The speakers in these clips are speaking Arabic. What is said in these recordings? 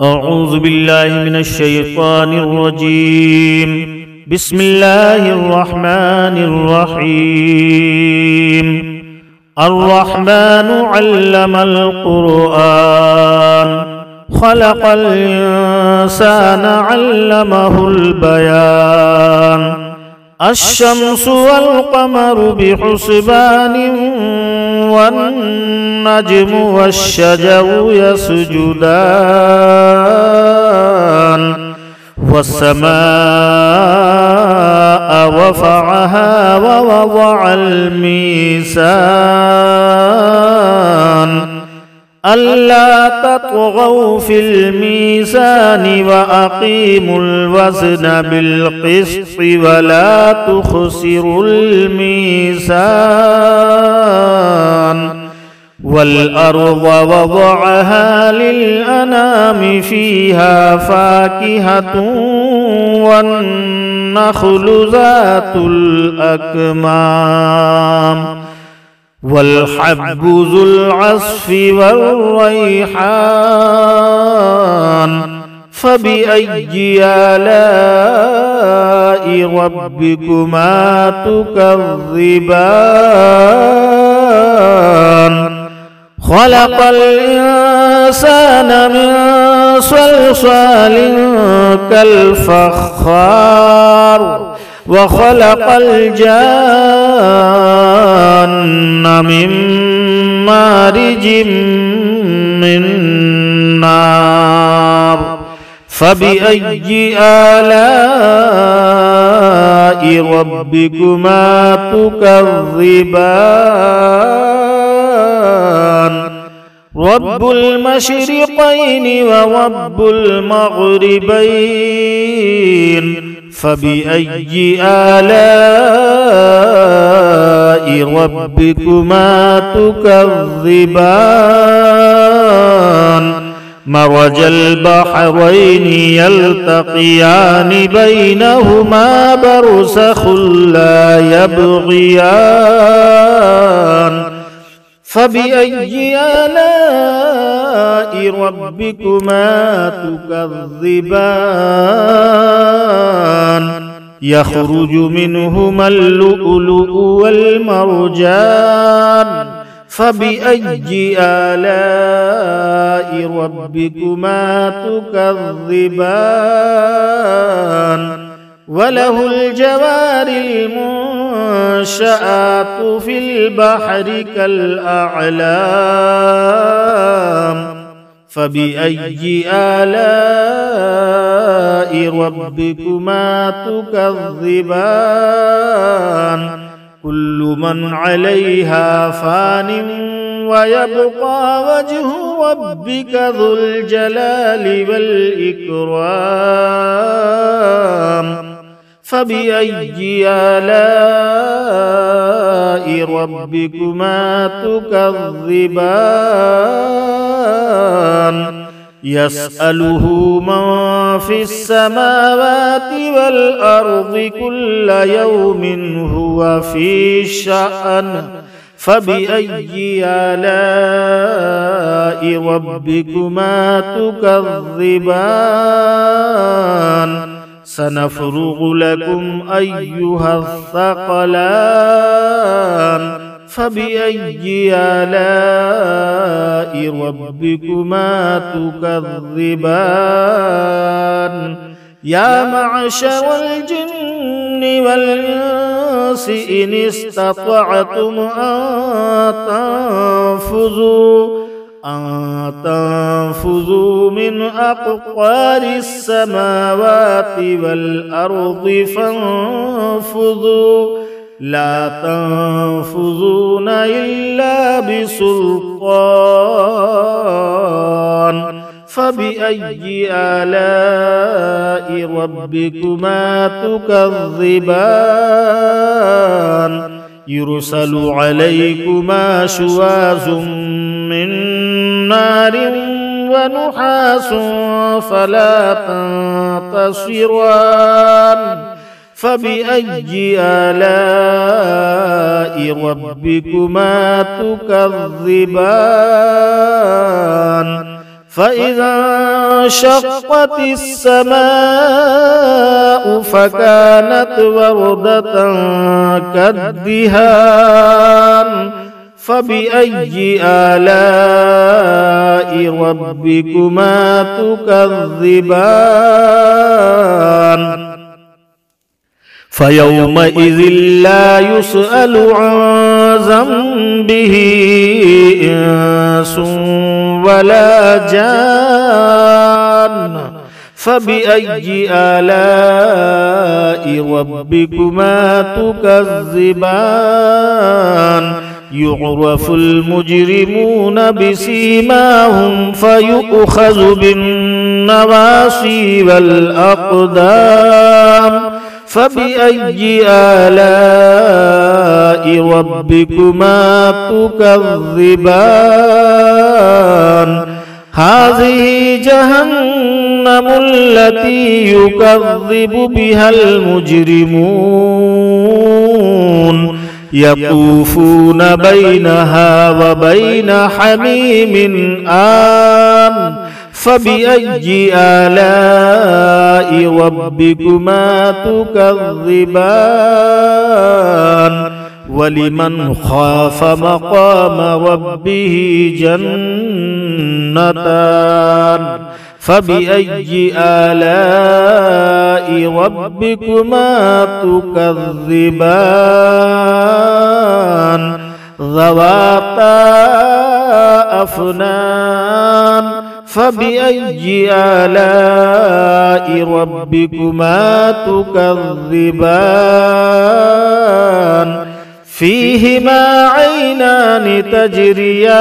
أعوذ بالله من الشيطان الرجيم. بسم الله الرحمن الرحيم. الرحمن علم القرآن خلق الإنسان علمه البيان. الشمس والقمر بحسبان والنجم والشجر يسجدان والسماء رفعها ووضع الميزان ألا تطغوا في الميزان وأقيموا الوزن بالقسط ولا تخسروا الميزان. والأرض وضعها للأنام فيها فاكهة والنخل ذات الأكمام والحب ذو العصف والريحان. فبأي آلاء ربكما تكذبان. خلق الإنسان من صلصال كالفخار وخلق الجان من مارج من نار. فبأي آلاء ربكما تكذبان. رب المشرقين ورب المغربين. فبأي آلاء ربكما تكذبان. مرج البحرين يلتقيان بينهما برزخ لا يبغيان. فبأي آلاء ربكما تكذبان. يخرج منهما اللؤلؤ والمرجان. فبأي آلاء ربكما تكذبان. وله الجوار المنشآت في البحر كالأعلام. فبأي آلاء ربكما تكذبان. كل من عليها فان ويبقى وجه ربك ذو الجلال والإكرام. فبأي آلاء ربكما تكذبان. يسأله من في السماوات والأرض كل يوم هو في شأن. فبأي آلاء ربكما تكذبان. سنفرغ لكم أيها الثقلان. فبأي آلاء ربكما تكذبان. يا معشر الجن والإنس إن استطعتم أن تنفذوا من أقطار السماوات والأرض فانفذوا لا تنفذون إلا بسلطان. فبأي آلاء ربكما تكذبان. يرسل عليكما شواظ من نار ونحاس فلا تنتصران. فبأي آلاء ربكما تكذبان فإذا انشقت السماء فكانت وردة كالدهان فبأي آلاء ربكما تكذبان فيومئذ لا يسأل عن ذنبه إنس ولا جان فبأي آلاء ربكما تكذبان يعرف المجرمون بسيماهم فيؤخذ بالنواصي والأقدام فبأي آلاء ربكما تكذبان هذه جهنم التي يكذب بها المجرمون يطوفون بينها وبين حميم آن فبأي آلاء ربكما تكذبان ولمن خاف مقام ربه جنتان فبأي آلاء ربكما تكذبان ذواتا أفنان فبأي آلاء ربكما تكذبان فيهما عينان تجريان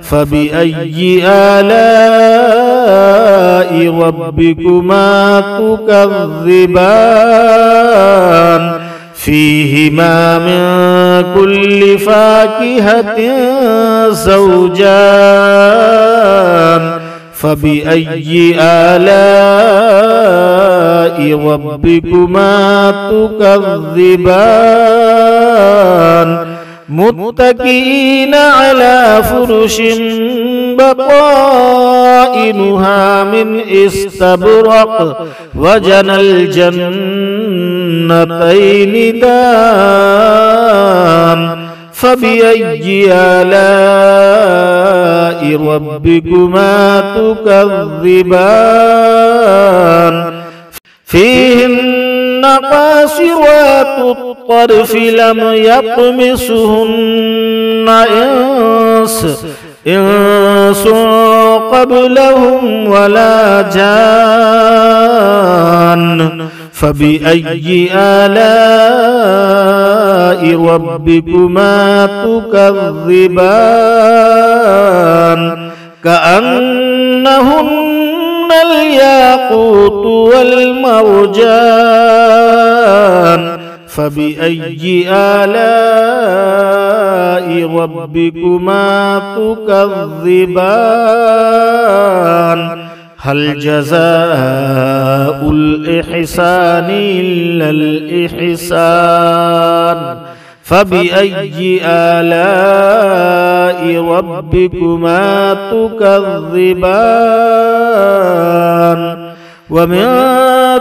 فبأي آلاء ربكما تكذبان فيهما من كل فاكهة زوجان فبأي آلاء ربكما تكذبان متكئين على فرش بطائنها من استبرق وجنى الجنتين دان فبأي آلاء ربكما تكذبان فيهن قاصرات الطرف لم يطمسهن إنس قبلهم ولا جان فبأي آلاء ربكما تكذبان كأنهن الياقوت والمرجان فبأي آلاء ربكما تكذبان هل جزاء الإحسان إلا الإحسان فبأي آلاء ربكما تكذبان ومن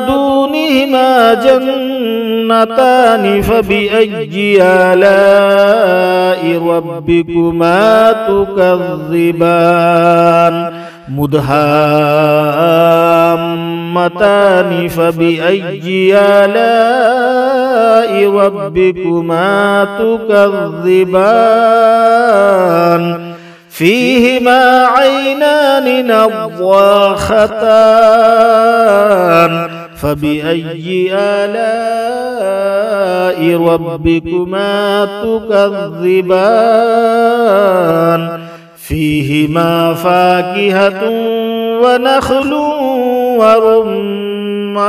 دونهما جنتان فبأي آلاء ربكما تكذبان مدهامتان فبأي آلاء ربكما تكذبان فيهما عينان نضاختان فبأي آلاء ربكما تكذبان فيهما فاكهة ونخل ورمان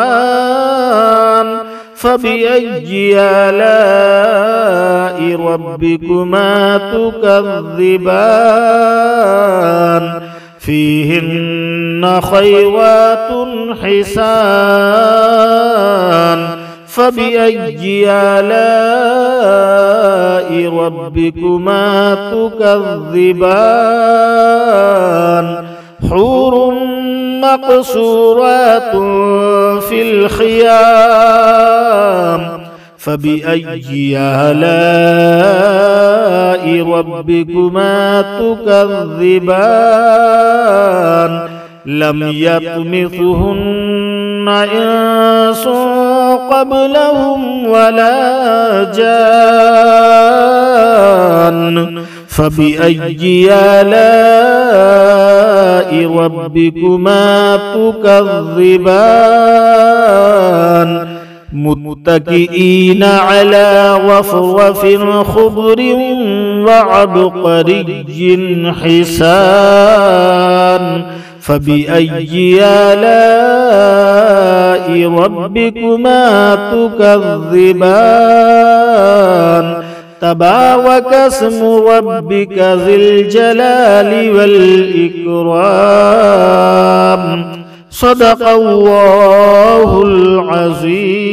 فبأي آلاء ربكما تكذبان فيهن خيرات حسان فبأي آلاء ربكما تكذبان حور مقصورات في الخيام فبأي آلاء ربكما تكذبان لم يطمثهن إنس قبلهم ولا جان فبأي آلاء ربكما تكذبان متكئين على رفرف خضر وعبقري حسان فبأي آلاء ربكما تكذبان تبارك اسم ربك ذي الجلال والإكرام صدق الله العظيم.